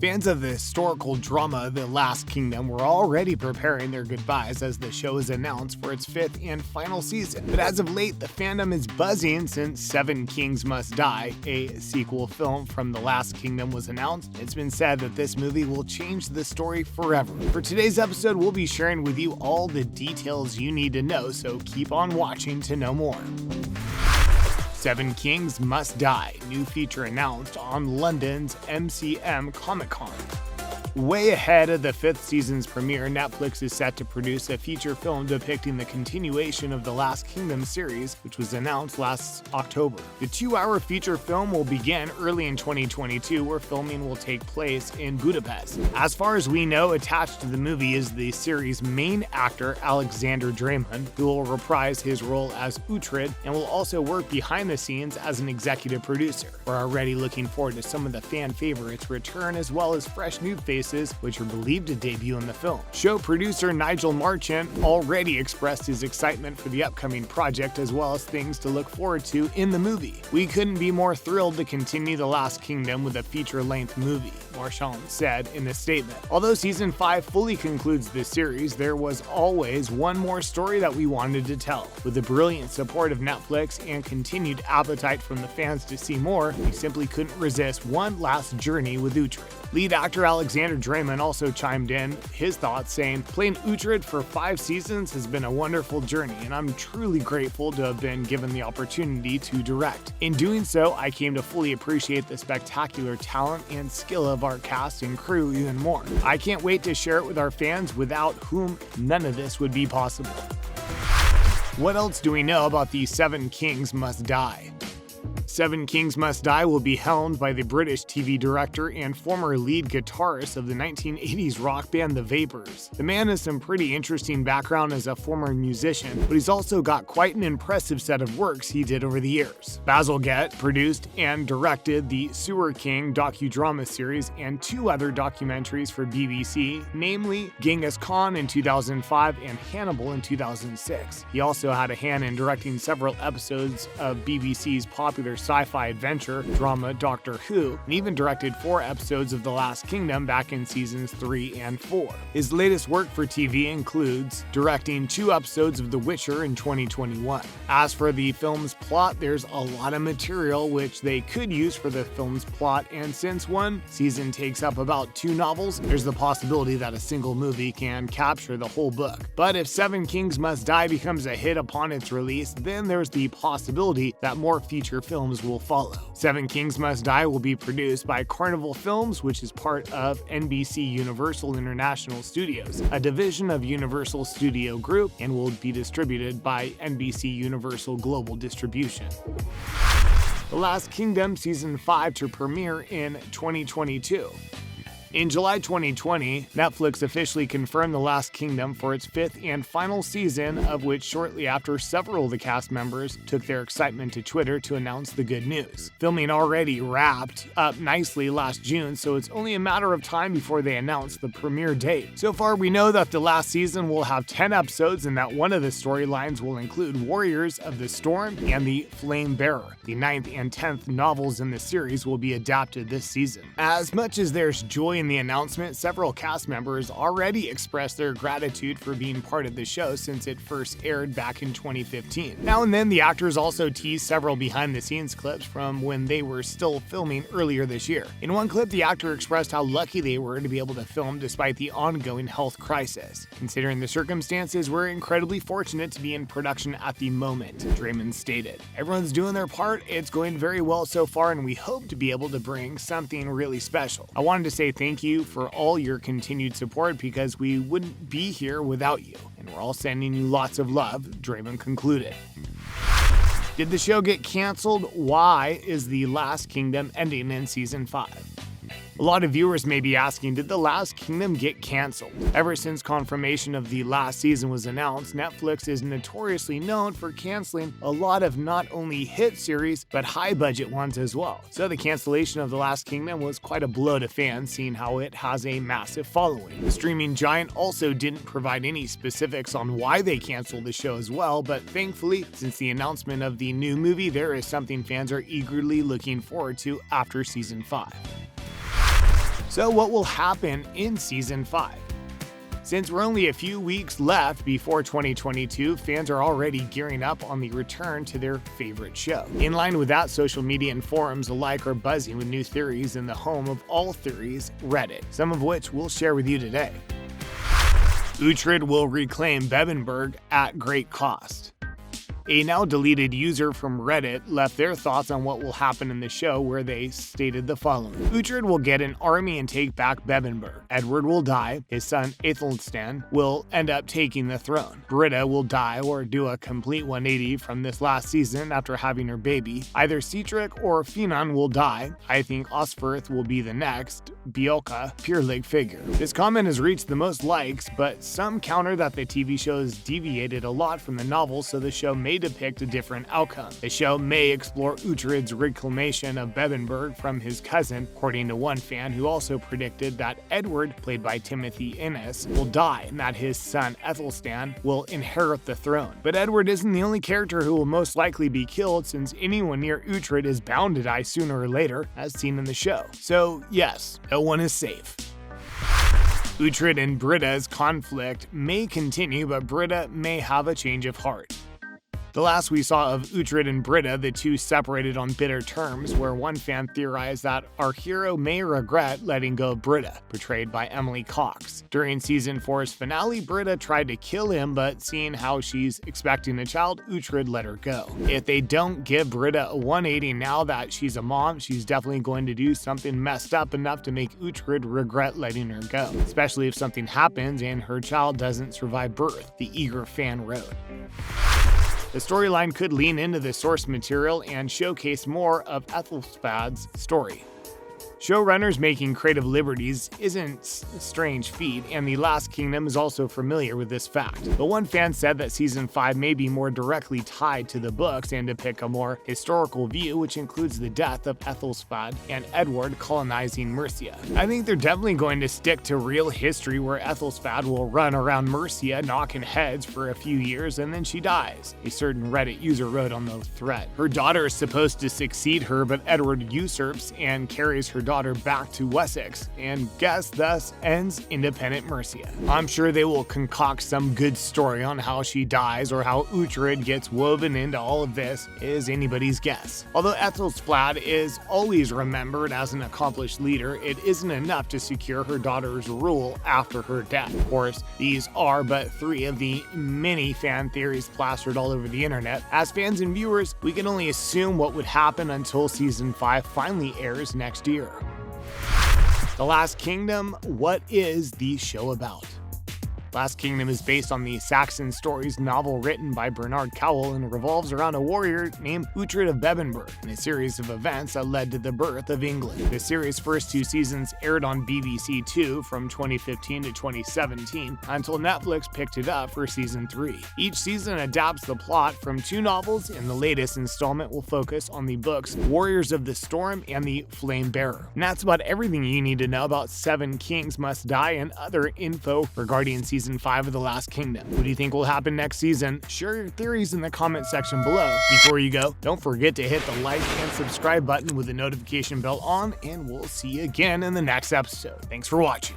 Fans of the historical drama The Last Kingdom were already preparing their goodbyes as the show is announced for its 5th and final season. But as of late, the fandom is buzzing since Seven Kings Must Die, a sequel film from The Last Kingdom, was announced. It's been said that this movie will change the story forever. For today's episode, we'll be sharing with you all the details you need to know, so keep on watching to know more. Seven Kings Must Die, new feature announced on London's MCM Comic-Con. Way ahead of the 5th season's premiere, Netflix is set to produce a feature film depicting the continuation of the Last Kingdom series, which was announced last October. The 2-hour feature film will begin early in 2022, where filming will take place in Budapest. As far as we know, attached to the movie is the series' main actor, Alexander Dreymon, who will reprise his role as Uhtred and will also work behind the scenes as an executive producer. We're already looking forward to some of the fan favorites return, as well as fresh new faces which are believed to debut in the film. Show producer Nigel Marchant already expressed his excitement for the upcoming project, as well as things to look forward to in the movie. "We couldn't be more thrilled to continue The Last Kingdom with a feature-length movie," Marchant said in a statement. Although season 5 fully concludes the series, there was always one more story that we wanted to tell. With the brilliant support of Netflix and continued appetite from the fans to see more, we simply couldn't resist one last journey with Uhtred. Lead actor Alexander Dreymon also chimed in his thoughts, saying, "Playing Uhtred for 5 seasons has been a wonderful journey, and I'm truly grateful to have been given the opportunity to direct. In doing so, I came to fully appreciate the spectacular talent and skill of our cast and crew even more. I can't wait to share it with our fans, without whom none of this would be possible." What else do we know about the Seven Kings Must Die? Seven Kings Must Die will be helmed by the British TV director and former lead guitarist of the 1980s rock band The Vapors. The man has some pretty interesting background as a former musician, but he's also got quite an impressive set of works he did over the years. Basil Gett produced and directed the Sewer King docudrama series and 2 other documentaries for BBC, namely Genghis Khan in 2005 and Hannibal in 2006. He also had a hand in directing several episodes of BBC's popular sci-fi adventure drama Doctor Who, and even directed 4 episodes of The Last Kingdom back in seasons 3 and 4. His latest work for TV includes directing 2 episodes of The Witcher in 2021. As for the film's plot, there's a lot of material which they could use for the film's plot, and since one season takes up about 2 novels, there's the possibility that a single movie can capture the whole book. But if Seven Kings Must Die becomes a hit upon its release, then there's the possibility that more feature films will follow. Seven Kings Must Die will be produced by Carnival Films, which is part of NBC Universal International Studios, a division of Universal Studio Group, and will be distributed by NBC Universal Global Distribution. The Last Kingdom Season 5 to premiere in 2022. In July 2020, Netflix officially confirmed The Last Kingdom for its 5th and final season, of which shortly after several of the cast members took their excitement to Twitter to announce the good news. Filming already wrapped up nicely last June, so it's only a matter of time before they announce the premiere date. So far, we know that the last season will have 10 episodes and that one of the storylines will include Warriors of the Storm and the Flame Bearer. The 9th and 10th novels in the series will be adapted this season. As much as there's joy in the announcement, several cast members already expressed their gratitude for being part of the show since it first aired back in 2015. Now and then, the actors also teased several behind-the-scenes clips from when they were still filming earlier this year. In one clip, the actor expressed how lucky they were to be able to film despite the ongoing health crisis. "Considering the circumstances, we're incredibly fortunate to be in production at the moment," Dreymon stated. "Everyone's doing their part, it's going very well so far, and we hope to be able to bring something really special. I wanted to say thank you for all your continued support, because we wouldn't be here without you, and we're all sending you lots of love," Dreymon concluded. Did the show get canceled? Why is The Last Kingdom ending in season 5? A lot of viewers may be asking, did The Last Kingdom get canceled? Ever since confirmation of the last season was announced, Netflix is notoriously known for canceling a lot of not only hit series, but high-budget ones as well. So the cancellation of The Last Kingdom was quite a blow to fans, seeing how it has a massive following. The streaming giant also didn't provide any specifics on why they canceled the show as well, but thankfully, since the announcement of the new movie, there is something fans are eagerly looking forward to after season 5. So what will happen in Season 5? Since we're only a few weeks left before 2022, fans are already gearing up on the return to their favorite show. In line with that, social media and forums alike are buzzing with new theories in the home of all theories, Reddit, some of which we'll share with you today. Uhtred will reclaim BEBBANBURG at great cost. A now deleted user from Reddit left their thoughts on what will happen in the show, where they stated the following. Uhtred will get an army and take back BEBBANBURG. Edward will die. His son AETHELFLAED'S will end up taking the throne. BRIDA will die or do a complete 180 from this last season after having her baby. Either Cedric or Finan will die. I think Osferth will be the next Bjorka Pure League figure. This comment has reached the most likes, but some counter that the TV show has deviated a lot from the novel, so the show may depict a different outcome. The show may explore Uhtred's reclamation of BEBBANBURG from his cousin, according to one fan who also predicted that Edward, played by Timothy Innes, will die and that his son Aethelstan will inherit the throne. But Edward isn't the only character who will most likely be killed, since anyone near Uhtred is bound to die sooner or later, as seen in the show. So yes, no one is safe. Uhtred and BRIDA'S conflict may continue, but BRIDA may have a change of heart. The last we saw of Uhtred and BRIDA, the two separated on bitter terms, where one fan theorized that our hero may regret letting go of BRIDA, portrayed by Emily Cox. During Season 4's finale, BRIDA tried to kill him, but seeing how she's expecting a child, Uhtred let her go. If they don't give BRIDA a 180 now that she's a mom, she's definitely going to do something messed up enough to make Uhtred regret letting her go, especially if something happens and her child doesn't survive birth, the eager fan wrote. The storyline could lean into the source material and showcase more of AETHELFLAED'S story. Showrunners making creative liberties isn't a strange feat, and The Last Kingdom is also familiar with this fact. But one fan said that Season 5 may be more directly tied to the books and depict a more historical view, which includes the death of Aethelsflaed and Edward colonizing Mercia. I think they're definitely going to stick to real history, where Aethelsflaed will run around Mercia knocking heads for a few years and then she dies, a certain Reddit user wrote on the thread. Her daughter is supposed to succeed her, but Edward usurps and carries her daughter back to Wessex, and guess thus ends independent Mercia. I'm sure they will concoct some good story on how she dies or how Uhtred gets woven into all of this, is anybody's guess. Although Aethelsflaed is always remembered as an accomplished leader, it isn't enough to secure her daughter's rule after her death. Of course, these are but three of the many fan theories plastered all over the internet. As fans and viewers, we can only assume what would happen until Season 5 finally airs next year. The Last Kingdom, what is the show about? Last Kingdom is based on the Saxon Stories novel written by Bernard Cowell and revolves around a warrior named Uhtred of BEBBANBURG and a series of events that led to the birth of England. The series' first two seasons aired on BBC 2 from 2015 to 2017 until Netflix picked it up for Season 3. Each season adapts the plot from two novels, and the latest installment will focus on the books Warriors of the Storm and the Flame Bearer. And that's about everything you need to know about Seven Kings Must Die and other info regarding Season 5 of The Last Kingdom. What do you think will happen next season? Share your theories in the comment section below. Before you go, don't forget to hit the like and subscribe button with the notification bell on, and we'll see you again in the next episode. Thanks for watching.